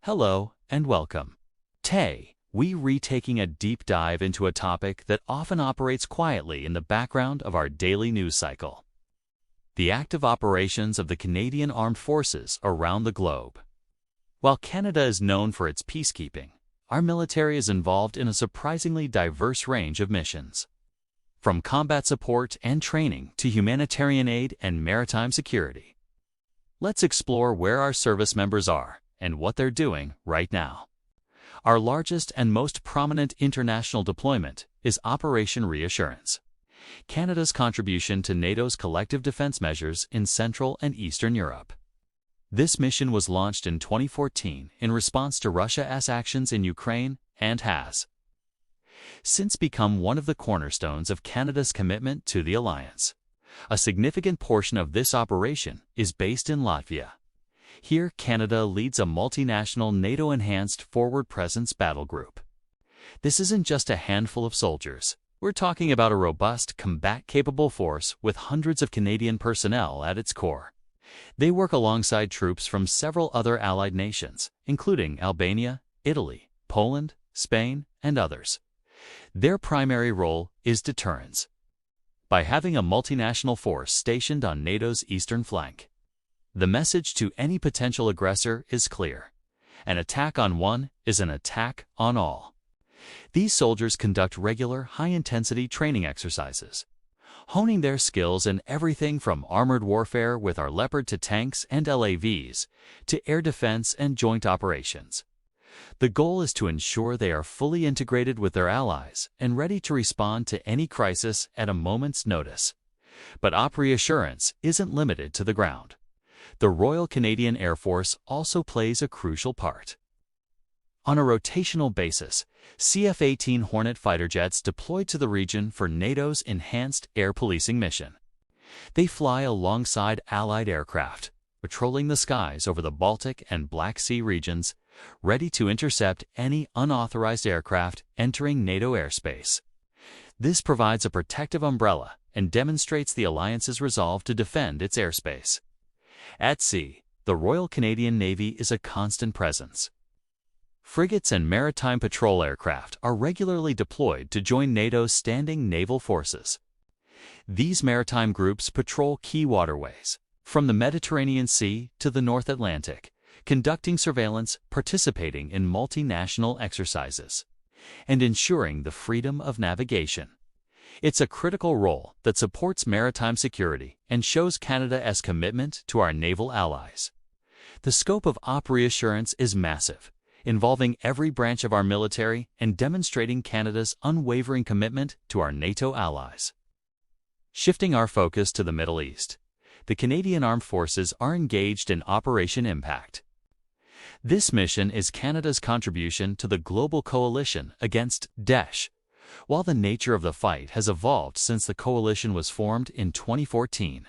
Hello and welcome. Today, we're retaking a deep dive into a topic that often operates quietly in the background of our daily news cycle: the active operations of the Canadian Armed Forces around the globe. While Canada is known for its peacekeeping, our military is involved in a surprisingly diverse range of missions. From combat support and training to humanitarian aid and maritime security. Let's explore where our service members are and what they're doing right now. Our largest and most prominent international deployment is Operation Reassurance, Canada's contribution to NATO's collective defense measures in Central and Eastern Europe. This mission was launched in 2014 in response to Russia's actions in Ukraine and has since become one of the cornerstones of Canada's commitment to the alliance. A significant portion of this operation is based in Latvia. Here, Canada leads a multinational NATO-enhanced forward presence battle group. This isn't just a handful of soldiers. We're talking about a robust, combat-capable force with hundreds of Canadian personnel at its core. They work alongside troops from several other allied nations, including Albania, Italy, Poland, Spain, and others. Their primary role is deterrence. By having a multinational force stationed on NATO's eastern flank, the message to any potential aggressor is clear: an attack on one is an attack on all. These soldiers conduct regular, high-intensity training exercises, honing their skills in everything from armored warfare with our Leopard to tanks and LAVs, to air defense and joint operations. The goal is to ensure they are fully integrated with their allies and ready to respond to any crisis at a moment's notice. But Op Reassurance isn't limited to the ground. The Royal Canadian Air Force also plays a crucial part. On a rotational basis, CF-18 Hornet fighter jets deployed to the region for NATO's enhanced air policing mission. They fly alongside Allied aircraft, patrolling the skies over the Baltic and Black Sea regions, ready to intercept any unauthorized aircraft entering NATO airspace. This provides a protective umbrella and demonstrates the alliance's resolve to defend its airspace. At sea, the Royal Canadian Navy is a constant presence. Frigates and maritime patrol aircraft are regularly deployed to join NATO's standing naval forces. These maritime groups patrol key waterways, from the Mediterranean Sea to the North Atlantic, conducting surveillance, participating in multinational exercises, and ensuring the freedom of navigation. It's a critical role that supports maritime security and shows Canada's commitment to our naval allies. The scope of Op Reassurance is massive, involving every branch of our military and demonstrating Canada's unwavering commitment to our NATO allies. Shifting our focus to the Middle East, the Canadian Armed Forces are engaged in Operation Impact. This mission is Canada's contribution to the global coalition against Daesh. While the nature of the fight has evolved since the coalition was formed in 2014,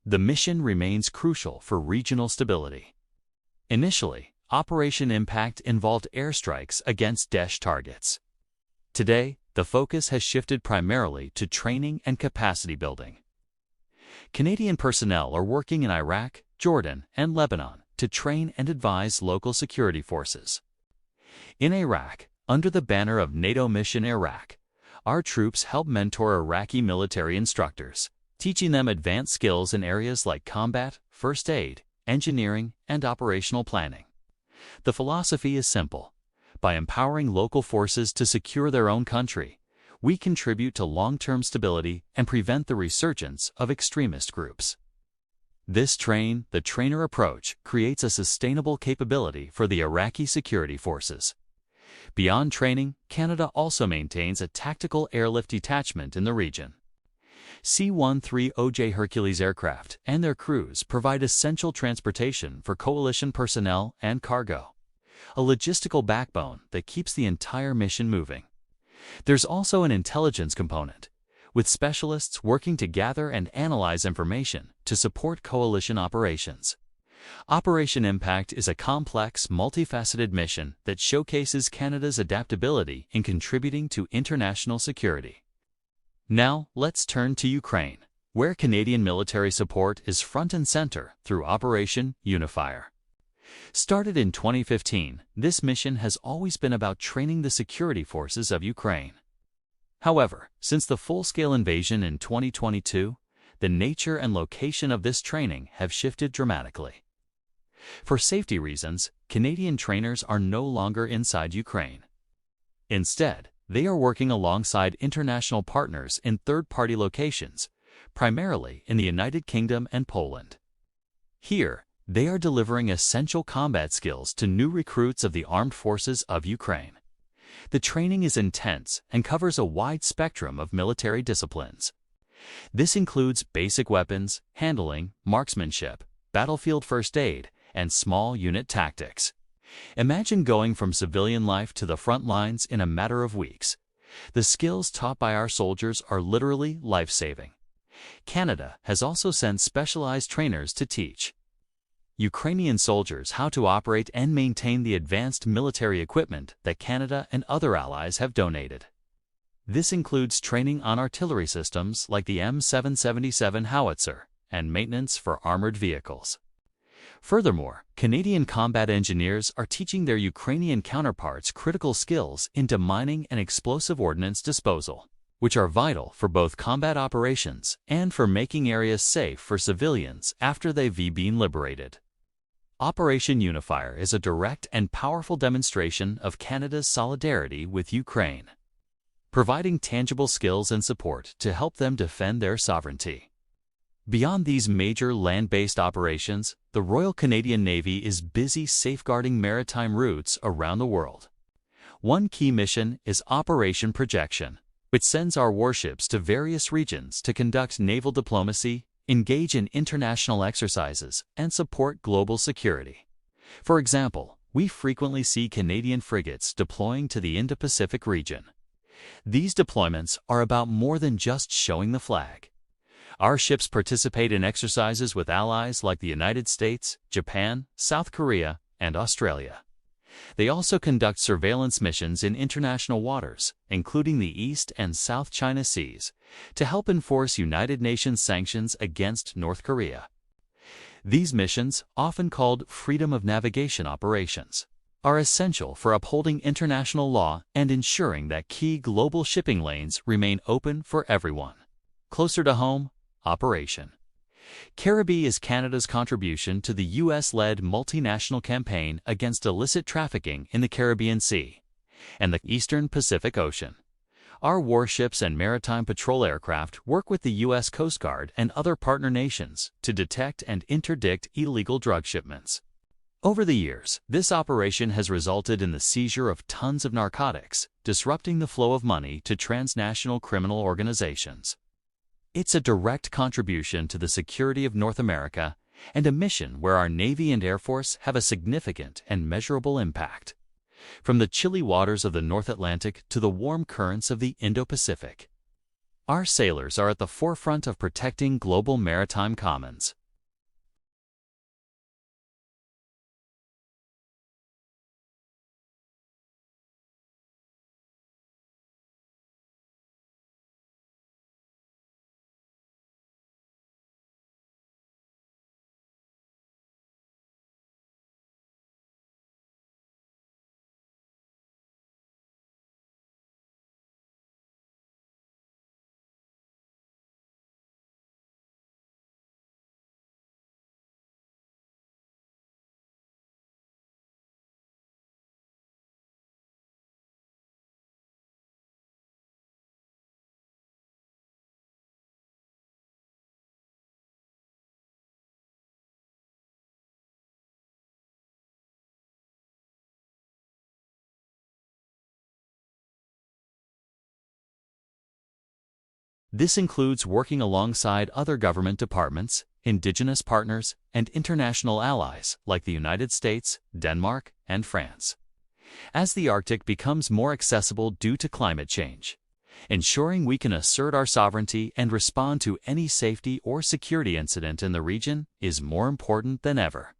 the mission remains crucial for regional stability. Initially, Operation Impact involved airstrikes against Daesh targets. Today, the focus has shifted primarily to training and capacity building. Canadian personnel are working in Iraq, Jordan, and Lebanon to train and advise local security forces. In Iraq, under the banner of NATO Mission Iraq, our troops help mentor Iraqi military instructors, teaching them advanced skills in areas like combat, first aid, engineering, and operational planning. The philosophy is simple: by empowering local forces to secure their own country, we contribute to long-term stability and prevent the resurgence of extremist groups. This train-the-trainer approach creates a sustainable capability for the Iraqi security forces. Beyond training, Canada also maintains a tactical airlift detachment in the region. C-130J Hercules aircraft and their crews provide essential transportation for coalition personnel and cargo, a logistical backbone that keeps the entire mission moving. There's also an intelligence component, with specialists working to gather and analyze information to support coalition operations. Operation Impact is a complex, multifaceted mission that showcases Canada's adaptability in contributing to international security. Now, let's turn to Ukraine, where Canadian military support is front and center through Operation Unifier. Started in 2015, this mission has always been about training the security forces of Ukraine. However, since the full-scale invasion in 2022, the nature and location of this training have shifted dramatically. For safety reasons, Canadian trainers are no longer inside Ukraine. Instead, they are working alongside international partners in third-party locations, primarily in the United Kingdom and Poland. Here, they are delivering essential combat skills to new recruits of the armed forces of Ukraine. The training is intense and covers a wide spectrum of military disciplines. This includes basic weapons, handling, marksmanship, battlefield first aid, and small unit tactics. Imagine going from civilian life to the front lines in a matter of weeks. The skills taught by our soldiers are literally life-saving. Canada has also sent specialized trainers to teach Ukrainian soldiers how to operate and maintain the advanced military equipment that Canada and other allies have donated. This includes training on artillery systems like the M777 howitzer and maintenance for armored vehicles. Furthermore, Canadian combat engineers are teaching their Ukrainian counterparts critical skills in demining and explosive ordnance disposal, which are vital for both combat operations and for making areas safe for civilians after they've been liberated. Operation Unifier is a direct and powerful demonstration of Canada's solidarity with Ukraine, providing tangible skills and support to help them defend their sovereignty. Beyond these major land-based operations, the Royal Canadian Navy is busy safeguarding maritime routes around the world. One key mission is Operation Projection, which sends our warships to various regions to conduct naval diplomacy, engage in international exercises, and support global security. For example, we frequently see Canadian frigates deploying to the Indo-Pacific region. These deployments are about more than just showing the flag. Our ships participate in exercises with allies like the United States, Japan, South Korea, and Australia. They also conduct surveillance missions in international waters, including the East and South China Seas, to help enforce United Nations sanctions against North Korea. These missions, often called freedom of navigation operations, are essential for upholding international law and ensuring that key global shipping lanes remain open for everyone. Closer to home, Operation Caribbean is Canada's contribution to the U.S.-led multinational campaign against illicit trafficking in the Caribbean Sea and the Eastern Pacific Ocean. Our warships and maritime patrol aircraft work with the U.S. Coast Guard and other partner nations to detect and interdict illegal drug shipments. Over the years, this operation has resulted in the seizure of tons of narcotics, disrupting the flow of money to transnational criminal organizations. It's a direct contribution to the security of North America and a mission where our Navy and Air Force have a significant and measurable impact. From the chilly waters of the North Atlantic to the warm currents of the Indo-Pacific, our sailors are at the forefront of protecting global maritime commons. This includes working alongside other government departments, indigenous partners, and international allies like the United States, Denmark, and France. As the Arctic becomes more accessible due to climate change, ensuring we can assert our sovereignty and respond to any safety or security incident in the region is more important than ever.